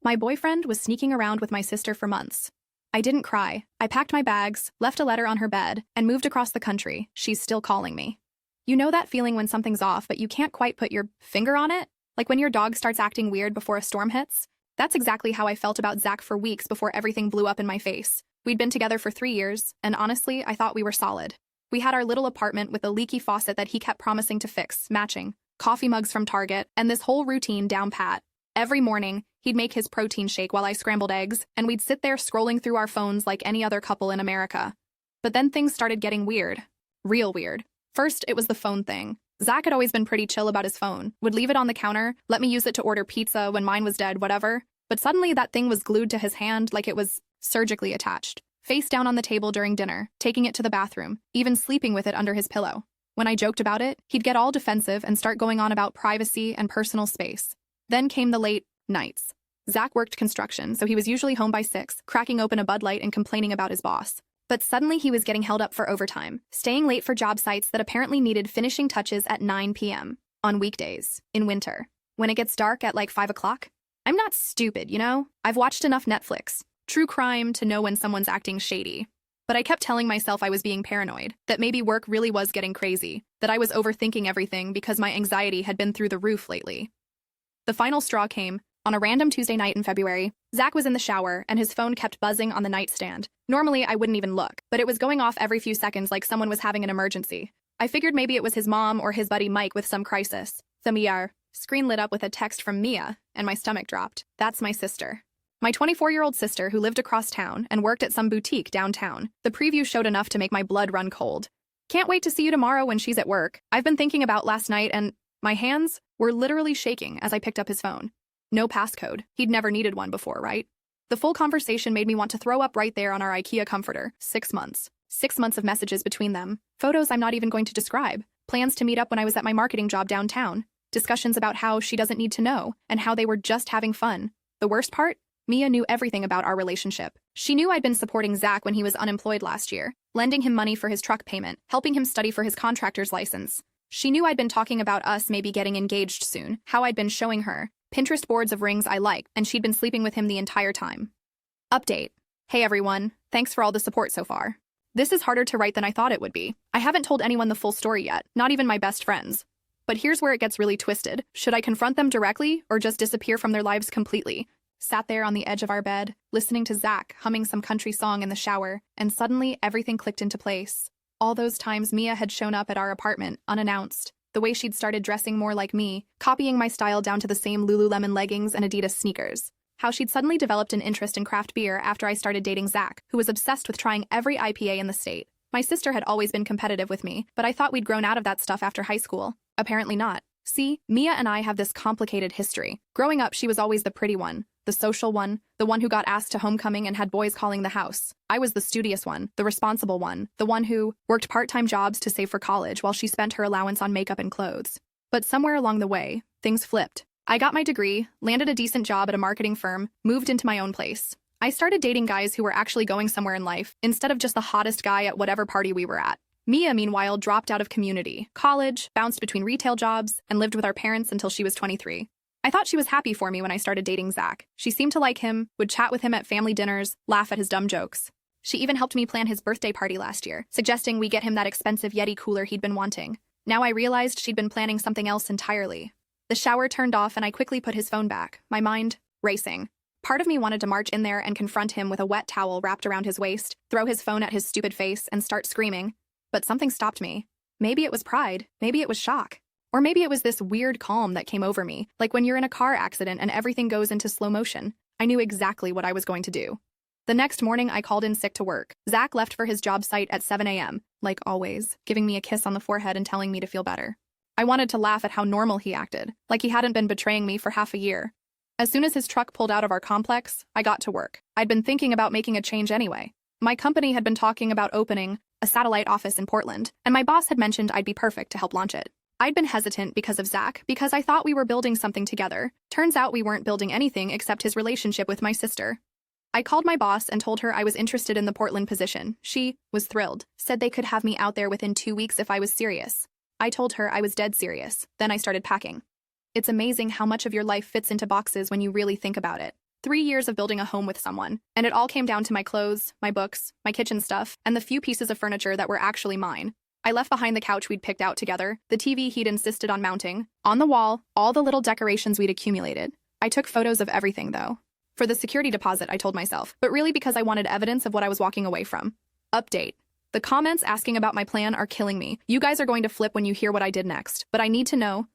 My boyfriend was sneaking around with my sister for months. I didn't cry. I packed my bags, left a letter on her bed, and moved across the country. She's still calling me. You know that feeling when something's off, but you can't quite put your finger on it? Like when your dog starts acting weird before a storm hits? That's exactly how I felt about Zach for weeks before everything blew up in my face. We'd been together for 3 years, and honestly, I thought we were solid. We had our little apartment with a leaky faucet that he kept promising to fix, matching, coffee mugs from Target, and this whole routine down pat. Every morning, he'd make his protein shake while I scrambled eggs, and we'd sit there scrolling through our phones like any other couple in America. But then things started getting weird. Real weird. First, it was the phone thing. Zach had always been pretty chill about his phone, would leave it on the counter, let me use it to order pizza when mine was dead, whatever. But suddenly that thing was glued to his hand like it was surgically attached. Face down on the table during dinner, taking it to the bathroom, even sleeping with it under his pillow. When I joked about it, he'd get all defensive and start going on about privacy and personal space. Then came the late nights. Zach worked construction, so he was usually home by 6, cracking open a Bud Light and complaining about his boss. But suddenly he was getting held up for overtime, staying late for job sites that apparently needed finishing touches at 9 p.m. on weekdays, in winter. When it gets dark at like 5 o'clock? I'm not stupid, you know? I've watched enough Netflix, true crime, to know when someone's acting shady. But I kept telling myself I was being paranoid, that maybe work really was getting crazy, that I was overthinking everything because my anxiety had been through the roof lately. The final straw came. On a random Tuesday night in February, Zach was in the shower and his phone kept buzzing on the nightstand. Normally, I wouldn't even look, but it was going off every few seconds like someone was having an emergency. I figured maybe it was his mom or his buddy Mike with some crisis. The screen lit up with a text from Mia, and my stomach dropped. That's my sister. My 24-year-old sister who lived across town and worked at some boutique downtown. The preview showed enough to make my blood run cold. Can't wait to see you tomorrow when she's at work. I've been thinking about last night and my hands were literally shaking as I picked up his phone. No passcode. He'd never needed one before, right? The full conversation made me want to throw up right there on our IKEA comforter. 6 months. 6 months of messages between them. Photos I'm not even going to describe. Plans to meet up when I was at my marketing job downtown. Discussions about how she doesn't need to know, and how they were just having fun. The worst part? Mia knew everything about our relationship. She knew I'd been supporting Zach when he was unemployed last year, lending him money for his truck payment, helping him study for his contractor's license. She knew I'd been talking about us maybe getting engaged soon, how I'd been showing her Pinterest boards of rings I like, and she'd been sleeping with him the entire time. Update. Hey everyone, thanks for all the support so far. This is harder to write than I thought it would be. I haven't told anyone the full story yet, not even my best friends. But here's where it gets really twisted. Should I confront them directly or just disappear from their lives completely? Sat there on the edge of our bed, listening to Zach humming some country song in the shower, and suddenly everything clicked into place. All those times Mia had shown up at our apartment, unannounced. The way she'd started dressing more like me, copying my style down to the same Lululemon leggings and Adidas sneakers. How she'd suddenly developed an interest in craft beer after I started dating Zach, who was obsessed with trying every IPA in the state. My sister had always been competitive with me, but I thought we'd grown out of that stuff after high school. Apparently not. See, Mia and I have this complicated history. Growing up, she was always the pretty one, the social one, the one who got asked to homecoming and had boys calling the house. I was the studious one, the responsible one, the one who worked part-time jobs to save for college while she spent her allowance on makeup and clothes. But somewhere along the way, things flipped. I got my degree, landed a decent job at a marketing firm, moved into my own place. I started dating guys who were actually going somewhere in life, instead of just the hottest guy at whatever party we were at. Mia, meanwhile, dropped out of community, college, bounced between retail jobs, and lived with our parents until she was 23. I thought she was happy for me when I started dating Zach. She seemed to like him, would chat with him at family dinners, laugh at his dumb jokes. She even helped me plan his birthday party last year, suggesting we get him that expensive Yeti cooler he'd been wanting. Now I realized she'd been planning something else entirely. The shower turned off and I quickly put his phone back, my mind racing. Part of me wanted to march in there and confront him with a wet towel wrapped around his waist, throw his phone at his stupid face, and start screaming. But something stopped me. Maybe it was pride, maybe it was shock. Or maybe it was this weird calm that came over me, like when you're in a car accident and everything goes into slow motion. I knew exactly what I was going to do. The next morning, I called in sick to work. Zach left for his job site at 7 a.m., like always, giving me a kiss on the forehead and telling me to feel better. I wanted to laugh at how normal he acted, like he hadn't been betraying me for half a year. As soon as his truck pulled out of our complex, I got to work. I'd been thinking about making a change anyway. My company had been talking about opening a satellite office in Portland, and my boss had mentioned I'd be perfect to help launch it. I'd been hesitant because of Zach, because I thought we were building something together. Turns out we weren't building anything except his relationship with my sister. I called my boss and told her I was interested in the Portland position. She was thrilled, said they could have me out there within 2 weeks if I was serious. I told her I was dead serious. Then I started packing. It's amazing how much of your life fits into boxes when you really think about it. 3 years of building a home with someone, and it all came down to my clothes, my books, my kitchen stuff, and the few pieces of furniture that were actually mine. I left behind the couch we'd picked out together, the TV he'd insisted on mounting, on the wall, all the little decorations we'd accumulated. I took photos of everything, though. For the security deposit, I told myself, but really because I wanted evidence of what I was walking away from. Update. The comments asking about my plan are killing me. You guys are going to flip when you hear what I did next, but I need to know.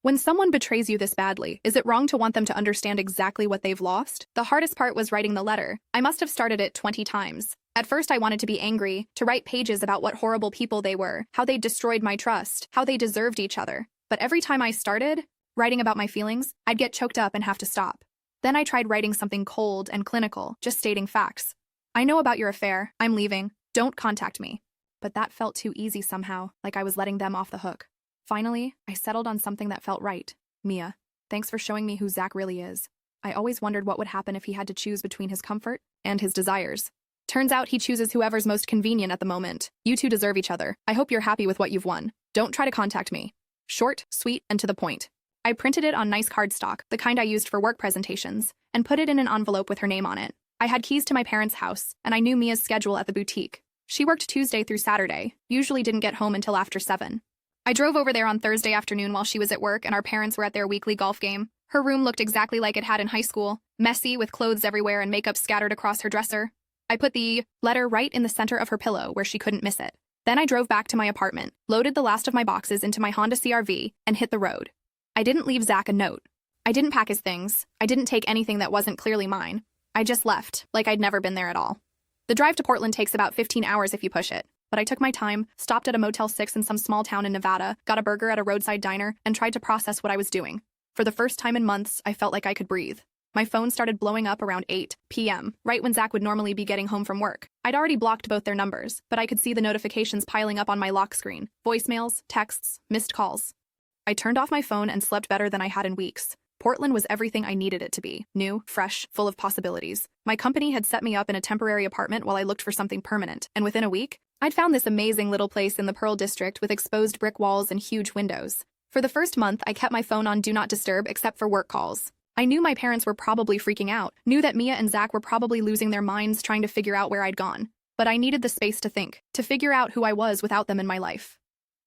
When someone betrays you this badly, is it wrong to want them to understand exactly what they've lost? The hardest part was writing the letter. I must have started it 20 times. At first, I wanted to be angry, to write pages about what horrible people they were, how they destroyed my trust, how they deserved each other. But every time I started writing about my feelings, I'd get choked up and have to stop. Then I tried writing something cold and clinical, just stating facts. I know about your affair. I'm leaving. Don't contact me. But that felt too easy somehow, like I was letting them off the hook. Finally, I settled on something that felt right. Mia, thanks for showing me who Zach really is. I always wondered what would happen if he had to choose between his comfort and his desires. Turns out he chooses whoever's most convenient at the moment. You two deserve each other. I hope you're happy with what you've won. Don't try to contact me. Short, sweet, and to the point. I printed it on nice cardstock, the kind I used for work presentations, and put it in an envelope with her name on it. I had keys to my parents' house, and I knew Mia's schedule at the boutique. She worked Tuesday through Saturday, usually didn't get home until after 7. I drove over there on Thursday afternoon while she was at work and our parents were at their weekly golf game. Her room looked exactly like it had in high school, messy with clothes everywhere and makeup scattered across her dresser. I put the letter right in the center of her pillow where she couldn't miss it. Then I drove back to my apartment, loaded the last of my boxes into my Honda CR-V, and hit the road. I didn't leave Zach a note. I didn't pack his things. I didn't take anything that wasn't clearly mine. I just left, like I'd never been there at all. The drive to Portland takes about 15 hours if you push it. But I took my time, stopped at a Motel 6 in some small town in Nevada, got a burger at a roadside diner, and tried to process what I was doing. For the first time in months, I felt like I could breathe. My phone started blowing up around 8 p.m., right when Zach would normally be getting home from work. I'd already blocked both their numbers, but I could see the notifications piling up on my lock screen. Voicemails, texts, missed calls. I turned off my phone and slept better than I had in weeks. Portland was everything I needed it to be. New, fresh, full of possibilities. My company had set me up in a temporary apartment while I looked for something permanent, and within a week, I'd found this amazing little place in the Pearl District with exposed brick walls and huge windows. For the first month, I kept my phone on Do Not Disturb except for work calls. I knew my parents were probably freaking out, knew that Mia and Zach were probably losing their minds trying to figure out where I'd gone. But I needed the space to think, to figure out who I was without them in my life.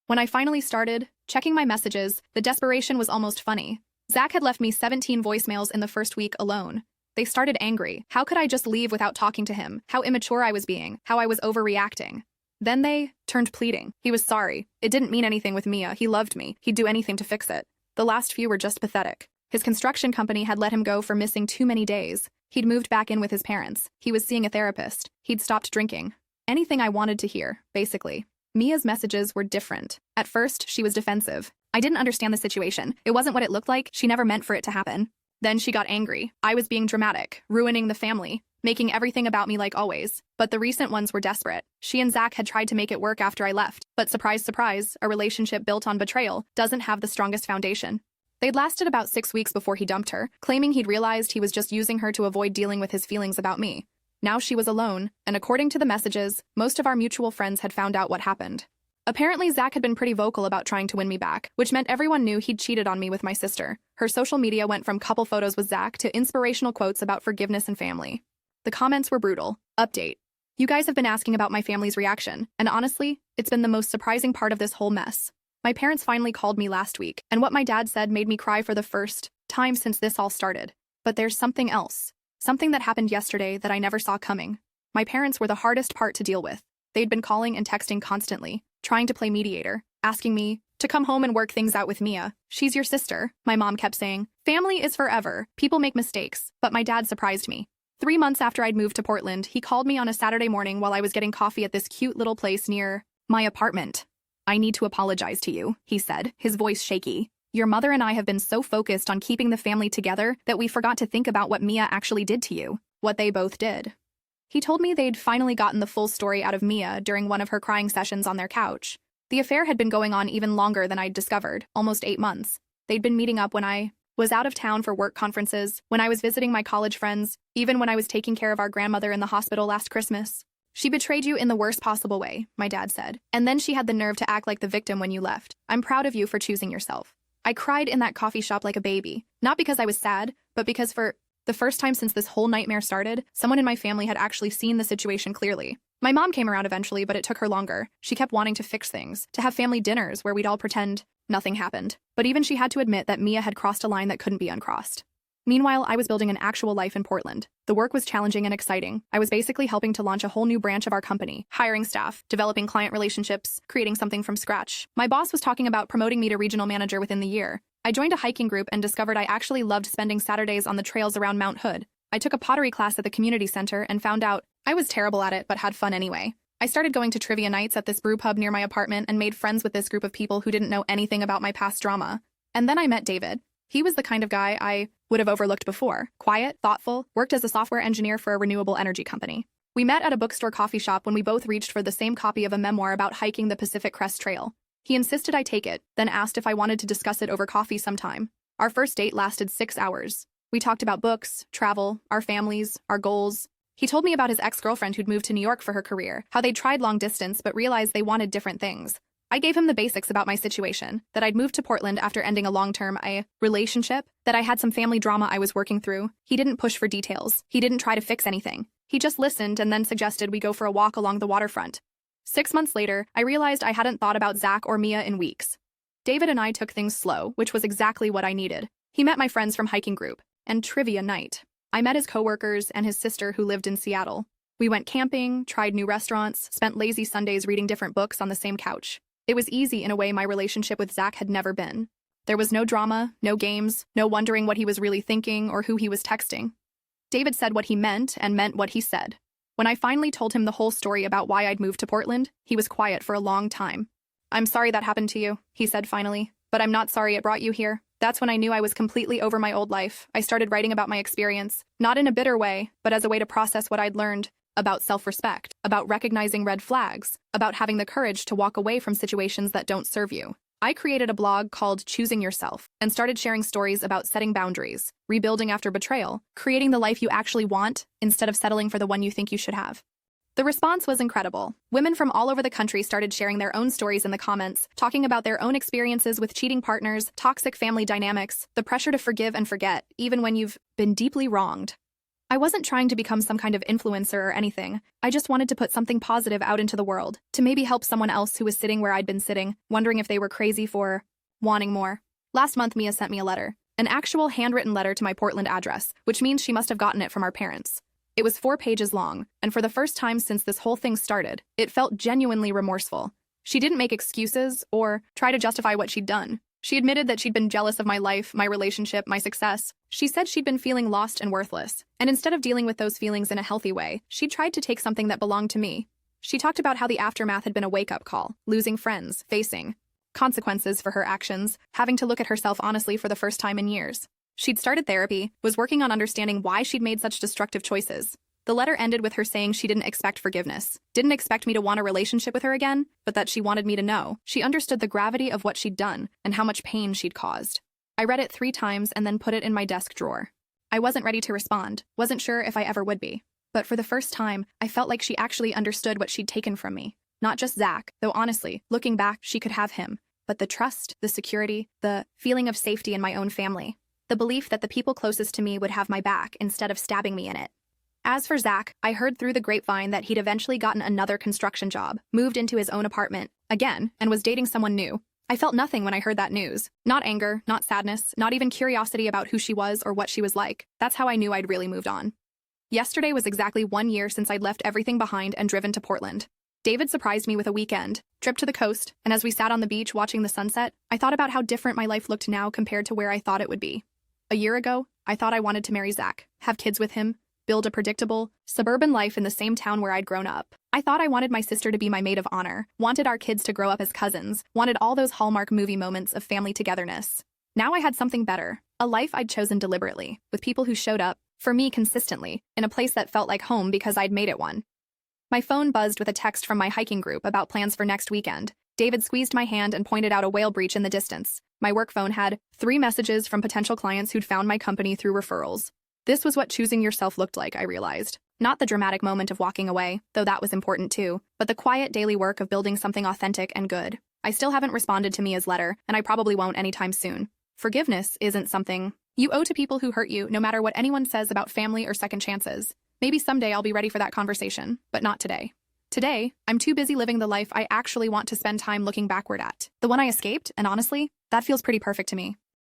When I finally started checking my messages, the desperation was almost funny. Zach had left me 17 voicemails in the first week alone. They started angry. How could I just leave without talking to him? How immature I was being. How I was overreacting. Then they turned pleading. He was sorry. It didn't mean anything with Mia. He loved me. He'd do anything to fix it. The last few were just pathetic. His construction company had let him go for missing too many days. He'd moved back in with his parents. He was seeing a therapist. He'd stopped drinking. Anything I wanted to hear, basically. Mia's messages were different. At first, she was defensive. I didn't understand the situation. It wasn't what it looked like. She never meant for it to happen. Then she got angry. I was being dramatic, ruining the family, making everything about me like always. But the recent ones were desperate. She and Zach had tried to make it work after I left. But surprise, surprise, a relationship built on betrayal doesn't have the strongest foundation. They'd lasted about 6 weeks before he dumped her, claiming he'd realized he was just using her to avoid dealing with his feelings about me. Now she was alone, and according to the messages, most of our mutual friends had found out what happened. Apparently, Zach had been pretty vocal about trying to win me back, which meant everyone knew he'd cheated on me with my sister. Her social media went from couple photos with Zach to inspirational quotes about forgiveness and family. The comments were brutal. Update. You guys have been asking about my family's reaction, and honestly, it's been the most surprising part of this whole mess. My parents finally called me last week, and what my dad said made me cry for the first time since this all started. But there's something else. Something that happened yesterday that I never saw coming. My parents were the hardest part to deal with. They'd been calling and texting constantly, trying to play mediator, asking me to come home and work things out with Mia. She's your sister, my mom kept saying. Family is forever. People make mistakes. But my dad surprised me. 3 months after I'd moved to Portland, he called me on a Saturday morning while I was getting coffee at this cute little place near my apartment. I need to apologize to you, he said, his voice shaky. Your mother and I have been so focused on keeping the family together that we forgot to think about what Mia actually did to you. What they both did. He told me they'd finally gotten the full story out of Mia during one of her crying sessions on their couch. The affair had been going on even longer than I'd discovered, almost 8 months. They'd been meeting up when I was out of town for work conferences, when I was visiting my college friends, even when I was taking care of our grandmother in the hospital last Christmas. She betrayed you in the worst possible way, my dad said. And then she had the nerve to act like the victim when you left. I'm proud of you for choosing yourself. I cried in that coffee shop like a baby, not because I was sad, but because for The first time since this whole nightmare started, someone in my family had actually seen the situation clearly. My mom came around eventually, but it took her longer. She kept wanting to fix things, to have family dinners where we'd all pretend nothing happened. But even she had to admit that Mia had crossed a line that couldn't be uncrossed. Meanwhile, I was building an actual life in Portland. The work was challenging and exciting. I was basically helping to launch a whole new branch of our company, hiring staff, developing client relationships, creating something from scratch. My boss was talking about promoting me to regional manager within the year. I joined a hiking group and discovered I actually loved spending Saturdays on the trails around Mount Hood. I took a pottery class at the community center and found out I was terrible at it but had fun anyway. I started going to trivia nights at this brew pub near my apartment and made friends with this group of people who didn't know anything about my past drama. And then I met David. He was the kind of guy I would have overlooked before. Quiet, thoughtful, worked as a software engineer for a renewable energy company. We met at a bookstore coffee shop when we both reached for the same copy of a memoir about hiking the Pacific Crest Trail. He insisted I take it, then asked if I wanted to discuss it over coffee sometime. Our first date lasted 6 hours. We talked about books, travel, our families, our goals. He told me about his ex-girlfriend who'd moved to New York for her career, how they'd tried long distance but realized they wanted different things. I gave him the basics about my situation, that I'd moved to Portland after ending a long-term relationship, that I had some family drama I was working through. He didn't push for details. He didn't try to fix anything. He just listened and then suggested we go for a walk along the waterfront. 6 months later, I realized I hadn't thought about Zach or Mia in weeks. David and I took things slow, which was exactly what I needed. He met my friends from hiking group and trivia night. I met his coworkers and his sister who lived in Seattle. We went camping, tried new restaurants, spent lazy Sundays reading different books on the same couch. It was easy in a way my relationship with Zach had never been. There was no drama, no games, no wondering what he was really thinking or who he was texting. David said what he meant and meant what he said. When I finally told him the whole story about why I'd moved to Portland, he was quiet for a long time. "I'm sorry that happened to you," he said finally, "but I'm not sorry it brought you here." That's when I knew I was completely over my old life. I started writing about my experience, not in a bitter way, but as a way to process what I'd learned about self-respect, about recognizing red flags, about having the courage to walk away from situations that don't serve you. I created a blog called Choosing Yourself and started sharing stories about setting boundaries, rebuilding after betrayal, creating the life you actually want instead of settling for the one you think you should have. The response was incredible. Women from all over the country started sharing their own stories in the comments, talking about their own experiences with cheating partners, toxic family dynamics, the pressure to forgive and forget, even when you've been deeply wronged. I wasn't trying to become some kind of influencer or anything. I just wanted to put something positive out into the world, to maybe help someone else who was sitting where I'd been sitting, wondering if they were crazy for wanting more. Last month, Mia sent me a letter, an actual handwritten letter to my Portland address, which means she must have gotten it from our parents. It was 4 pages long, and for the first time since this whole thing started, it felt genuinely remorseful. She didn't make excuses or try to justify what she'd done. She admitted that she'd been jealous of my life, my relationship, my success. She said she'd been feeling lost and worthless, and instead of dealing with those feelings in a healthy way, she tried to take something that belonged to me. She talked about how the aftermath had been a wake-up call, losing friends, facing consequences for her actions, having to look at herself honestly for the first time in years. She'd started therapy, was working on understanding why she'd made such destructive choices. The letter ended with her saying she didn't expect forgiveness, didn't expect me to want a relationship with her again, but that she wanted me to know. She understood the gravity of what she'd done and how much pain she'd caused. I read it 3 times and then put it in my desk drawer. I wasn't ready to respond, wasn't sure if I ever would be. But for the first time, I felt like she actually understood what she'd taken from me. Not just Zach, though honestly, looking back, she could have him, but the trust, the security, the feeling of safety in my own family. The belief that the people closest to me would have my back instead of stabbing me in it. As for Zach, I heard through the grapevine that he'd eventually gotten another construction job, moved into his own apartment, again, and was dating someone new. I felt nothing when I heard that news. Not anger, not sadness, not even curiosity about who she was or what she was like. That's how I knew I'd really moved on. Yesterday was exactly 1 year since I'd left everything behind and driven to Portland. David surprised me with a weekend trip to the coast, and as we sat on the beach watching the sunset, I thought about how different my life looked now compared to where I thought it would be. A year ago, I thought I wanted to marry Zach, have kids with him, build a predictable, suburban life in the same town where I'd grown up. I thought I wanted my sister to be my maid of honor, wanted our kids to grow up as cousins, wanted all those Hallmark movie moments of family togetherness. Now I had something better, a life I'd chosen deliberately, with people who showed up, for me consistently, in a place that felt like home because I'd made it one. My phone buzzed with a text from my hiking group about plans for next weekend. David squeezed my hand and pointed out a whale breach in the distance. My work phone had 3 messages from potential clients who'd found my company through referrals. This was what choosing yourself looked like, I realized. Not the dramatic moment of walking away, though that was important too, but the quiet daily work of building something authentic and good. I still haven't responded to Mia's letter, and I probably won't anytime soon. Forgiveness isn't something You owe to people who hurt you no matter what anyone says about family or second chances. Maybe someday I'll be ready for that conversation, but not today. Today, I'm too busy living the life I actually want to spend time looking backward at. The one I escaped, and honestly, that feels pretty perfect to me.